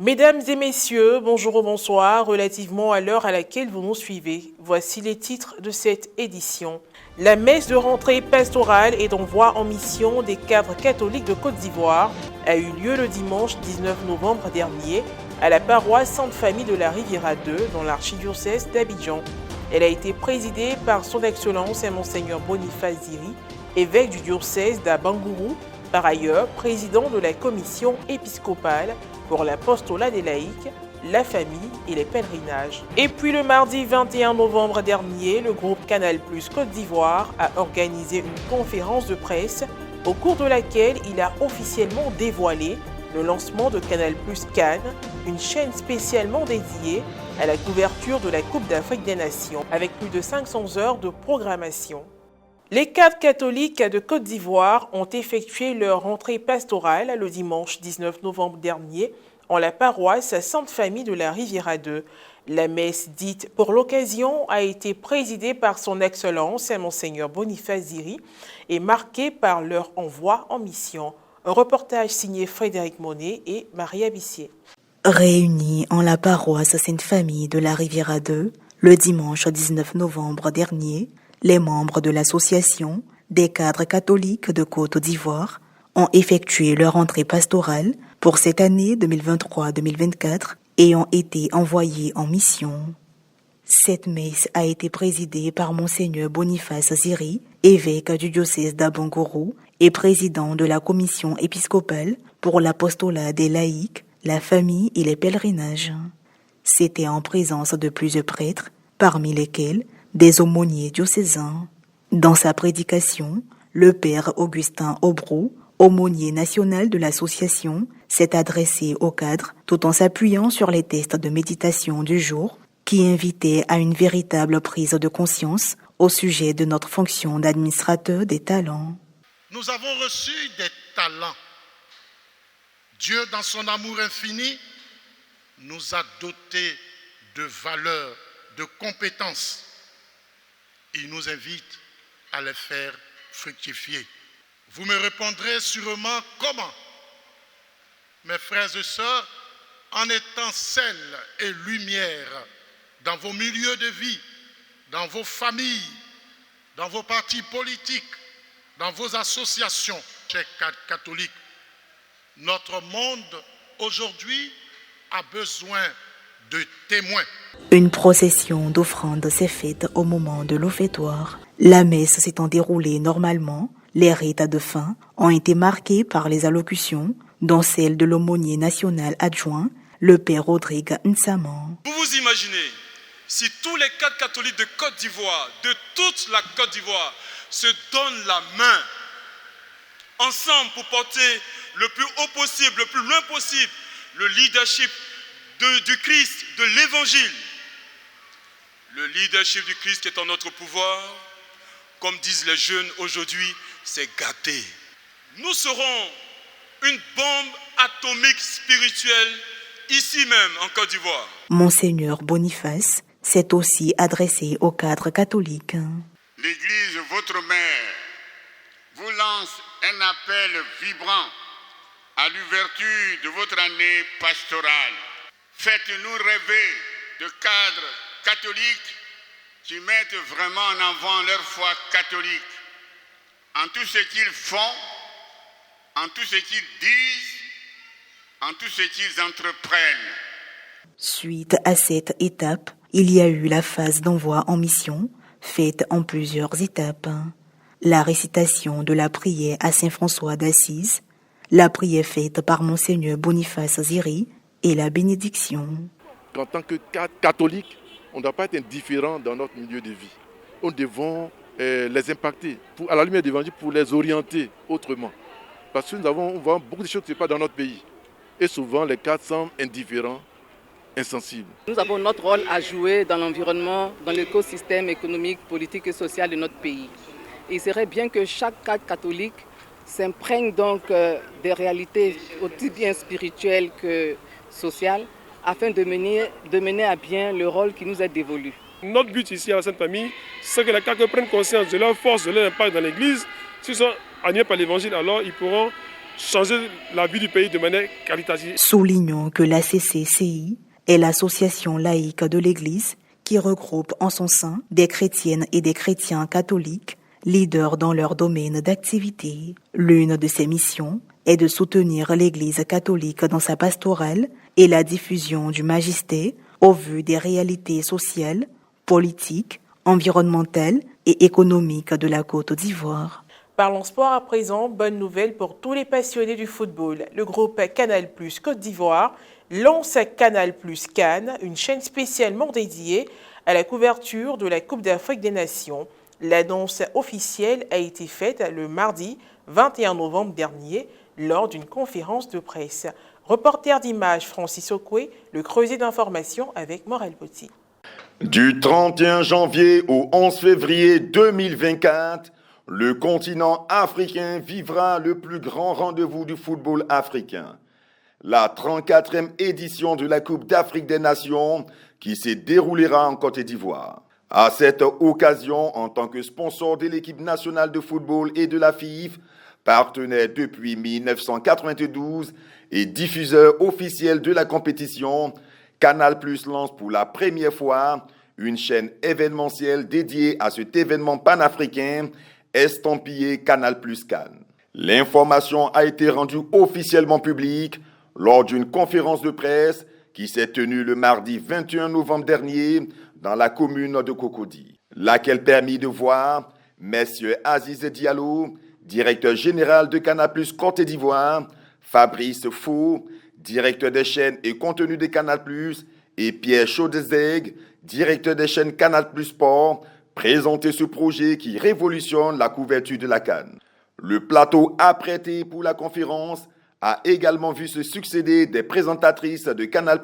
Mesdames et messieurs, bonjour ou bonsoir, relativement à l'heure à laquelle vous nous suivez. Voici les titres de cette édition. La messe de rentrée pastorale et d'envoi en mission des cadres catholiques de Côte d'Ivoire a eu lieu le dimanche 19 novembre dernier à la paroisse Sainte-Famille de la Riviera 2 dans l'archidiocèse d'Abidjan. Elle a été présidée par son Excellence Monseigneur Boniface Ziri, évêque du diocèse d'Abangourou, par ailleurs président de la commission épiscopale pour l'apostolat des laïcs, la famille et les pèlerinages. Et puis le mardi 21 novembre dernier, le groupe Canal+ Côte d'Ivoire a organisé une conférence de presse au cours de laquelle il a officiellement dévoilé le lancement de Canal+ Cannes, une chaîne spécialement dédiée à la couverture de la Coupe d'Afrique des Nations, avec plus de 500 heures de programmation. Les cadres catholiques de Côte d'Ivoire ont effectué leur rentrée pastorale le dimanche 19 novembre dernier en la paroisse Sainte-Famille de la Riviera 2. La messe dite pour l'occasion a été présidée par son Excellence Monseigneur Boniface Ziri et marquée par leur envoi en mission. Un reportage signé Frédéric Monet et Maria Bissier. Réunis en la paroisse Sainte-Famille de la Riviera 2, le dimanche 19 novembre dernier, les membres de l'association des cadres catholiques de Côte d'Ivoire ont effectué leur entrée pastorale pour cette année 2023-2024 et ont été envoyés en mission. Cette messe a été présidée par Monseigneur Boniface Ziri, évêque du diocèse d'Abangourou et président de la commission épiscopale pour l'apostolat des laïcs, la famille et les pèlerinages. C'était en présence de plusieurs prêtres, parmi lesquels des aumôniers diocésains. Dans sa prédication, le père Augustin Aubrou, aumônier national de l'association, s'est adressé aux cadres tout en s'appuyant sur les tests de méditation du jour qui invitaient à une véritable prise de conscience au sujet de notre fonction d'administrateur des talents. Nous avons reçu des talents. Dieu, dans son amour infini, nous a dotés de valeurs, de compétences. Il nous invite à les faire fructifier. Vous me répondrez sûrement comment? Mes frères et sœurs, en étant sel et lumière dans vos milieux de vie, dans vos familles, dans vos partis politiques, dans vos associations, chers catholiques, notre monde aujourd'hui a besoin de témoins. Une procession d'offrandes s'est faite au moment de l'offertoire. La messe s'étant déroulée normalement, les rites de fin ont été marqués par les allocutions, dont celle de l'aumônier national adjoint, le père Rodrigue Nsaman. Vous vous imaginez, si tous les cadres catholiques de Côte d'Ivoire, de toute la Côte d'Ivoire, se donnent la main, ensemble pour porter le plus haut possible, le plus loin possible, le leadership du Christ, de l'Évangile. Le leadership du Christ qui est en notre pouvoir, comme disent les jeunes aujourd'hui, c'est gâté. Nous serons une bombe atomique spirituelle ici même en Côte d'Ivoire. Monseigneur Boniface s'est aussi adressé aux cadres catholiques. L'Église, votre mère, vous lance un appel vibrant à l'ouverture de votre année pastorale. Faites-nous rêver de cadres catholiques qui mettent vraiment en avant leur foi catholique en tout ce qu'ils font, en tout ce qu'ils disent, en tout ce qu'ils entreprennent. Suite à cette étape, il y a eu la phase d'envoi en mission, faite en plusieurs étapes. La récitation de la prière à Saint-François d'Assise, la prière faite par Monseigneur Boniface Ziri et la bénédiction. En tant que catholique, on ne doit pas être indifférent dans notre milieu de vie. Nous devons les impacter à la lumière de l'évangile pour les orienter autrement. Parce que on voit beaucoup de choses qui ne se passent dans notre pays. Et souvent, les cadres semblent indifférents, insensibles. Nous avons notre rôle à jouer dans l'environnement, dans l'écosystème économique, politique et social de notre pays. Il serait bien que chaque cadre catholique s'imprègne donc des réalités aussi bien spirituelles que sociales afin de mener à bien le rôle qui nous est dévolu. Notre but ici à la Sainte-Famille, c'est que les cadres prennent conscience de leur force, de leur impact dans l'Église. S'ils sont animés par l'Évangile, alors ils pourront changer la vie du pays de manière qualitative. Soulignons que la CCCI est l'association laïque de l'Église qui regroupe en son sein des chrétiennes et des chrétiens catholiques, leaders dans leur domaine d'activité. L'une de ses missions est de soutenir l'Église catholique dans sa pastorale et la diffusion du majesté au vu des réalités sociales, politiques, environnementales et économiques de la Côte d'Ivoire. Parlons sport à présent. Bonne nouvelle pour tous les passionnés du football. Le groupe Canal+ Côte d'Ivoire lance Canal+ Cannes, une chaîne spécialement dédiée à la couverture de la Coupe d'Afrique des Nations. L'annonce officielle a été faite le mardi 21 novembre dernier lors d'une conférence de presse. Reporter d'images Francis Okwe, le creuset d'informations avec Morel Potti. Du 31 janvier au 11 février 2024, le continent africain vivra le plus grand rendez-vous du football africain. La 34e édition de la Coupe d'Afrique des Nations qui se déroulera en Côte d'Ivoire. À cette occasion, en tant que sponsor de l'équipe nationale de football et de la FIF, partenaire depuis 1992 et diffuseur officiel de la compétition, Canal+ lance pour la première fois une chaîne événementielle dédiée à cet événement panafricain estampillé Canal+ Cannes. L'information a été rendue officiellement publique lors d'une conférence de presse qui s'est tenue le mardi 21 novembre dernier dans la commune de Cocody, laquelle permit de voir messieurs Aziz Diallo, directeur général de Canal+ Côte d'Ivoire, Fabrice Faux, directeur des chaînes et contenu de Canal+, et Pierre Chaudezeg, directeur des chaînes Canal+ Sport, présenter ce projet qui révolutionne la couverture de la CAN. Le plateau apprêté pour la conférence a également vu se succéder des présentatrices de Canal+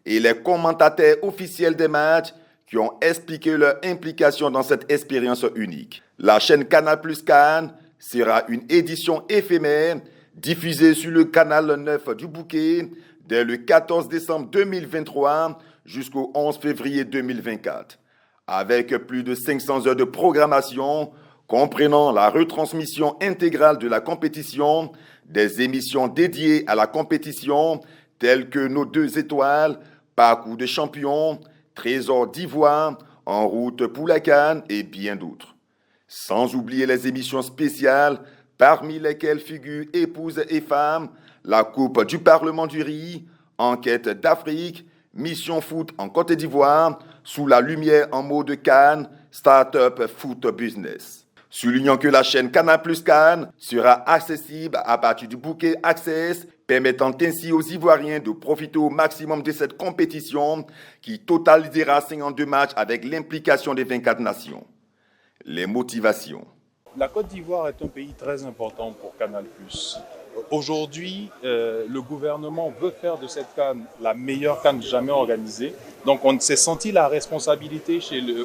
et les commentateurs officiels des matchs qui ont expliqué leur implication dans cette expérience unique. La chaîne Canal+ Cannes sera une édition éphémère diffusée sur le canal 9 du Bouquet dès le 14 décembre 2023 jusqu'au 11 février 2024. Avec plus de 500 heures de programmation, comprenant la retransmission intégrale de la compétition, des émissions dédiées à la compétition telles que Nos 2 étoiles, Parcours de champions, Trésor d'Ivoire, En route pour la CAN et bien d'autres. Sans oublier les émissions spéciales, parmi lesquelles figurent Épouses et femmes, la Coupe du Parlement du riz, Enquête d'Afrique, Mission Foot en Côte d'Ivoire, Sous la lumière en mode CAN, Startup Foot Business. Soulignant que la chaîne Canal+ Cannes sera accessible à partir du Bouquet Access, permettant ainsi aux Ivoiriens de profiter au maximum de cette compétition qui totalisera 52 matchs avec l'implication des 24 nations. Les motivations. La Côte d'Ivoire est un pays très important pour Canal+. Aujourd'hui, le gouvernement veut faire de cette CAN la meilleure CAN jamais organisée. Donc on s'est senti la responsabilité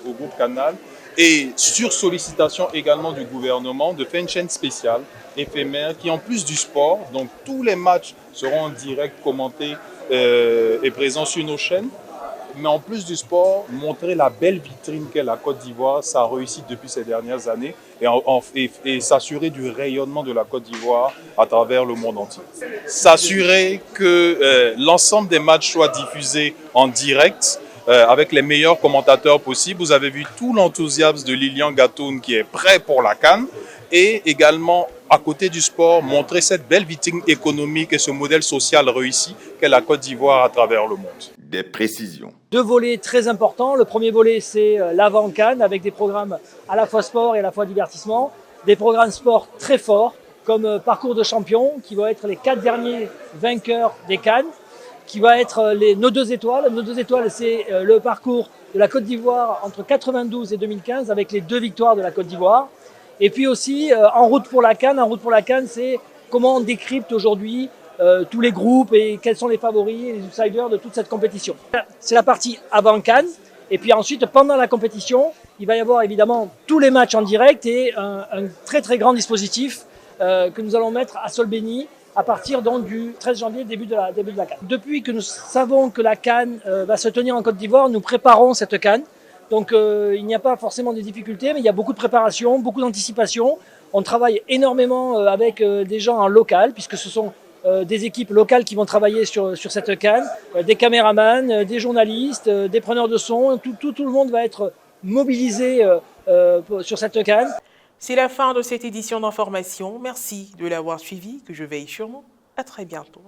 au groupe Canal et sur sollicitation également du gouvernement de faire une chaîne spéciale, éphémère, qui en plus du sport, donc tous les matchs seront en direct commentés et présents sur nos chaînes. Mais en plus du sport, montrer la belle vitrine qu'est la Côte d'Ivoire, sa réussite depuis ces dernières années et s'assurer du rayonnement de la Côte d'Ivoire à travers le monde entier. S'assurer que l'ensemble des matchs soient diffusés en direct avec les meilleurs commentateurs possibles. Vous avez vu tout l'enthousiasme de Lilian Gatoun qui est prêt pour la CAN et également à côté du sport, montrer cette belle vitrine économique et ce modèle social réussi qu'est la Côte d'Ivoire à travers le monde. Des précisions. 2 volets très importants. Le premier volet, c'est l'avant-CAN avec des programmes à la fois sport et à la fois divertissement. Des programmes sport très forts comme Parcours de champions qui vont être les 4 derniers vainqueurs des CAN, qui va être Nos 2 étoiles. Nos 2 étoiles, c'est le parcours de la Côte d'Ivoire entre 92 et 2015 avec les 2 victoires de la Côte d'Ivoire. Et puis aussi, En route pour la CAN. En route pour la CAN, c'est comment on décrypte aujourd'hui tous les groupes et quels sont les favoris et les outsiders de toute cette compétition. C'est la partie avant CAN. Et puis ensuite, pendant la compétition, il va y avoir évidemment tous les matchs en direct et un très très grand dispositif que nous allons mettre à Solbeni à partir donc du 13 janvier, début de la CAN. Depuis que nous savons que la CAN va se tenir en Côte d'Ivoire, nous préparons cette CAN. Donc il n'y a pas forcément de difficultés, mais il y a beaucoup de préparation, beaucoup d'anticipation. On travaille énormément avec des gens en local, puisque ce sont des équipes locales qui vont travailler sur cette CAN, des caméramans, des journalistes, des preneurs de son, tout le monde va être mobilisé sur cette CAN. C'est la fin de cette édition d'information. Merci de l'avoir suivi, que je veille sur nous. À très bientôt.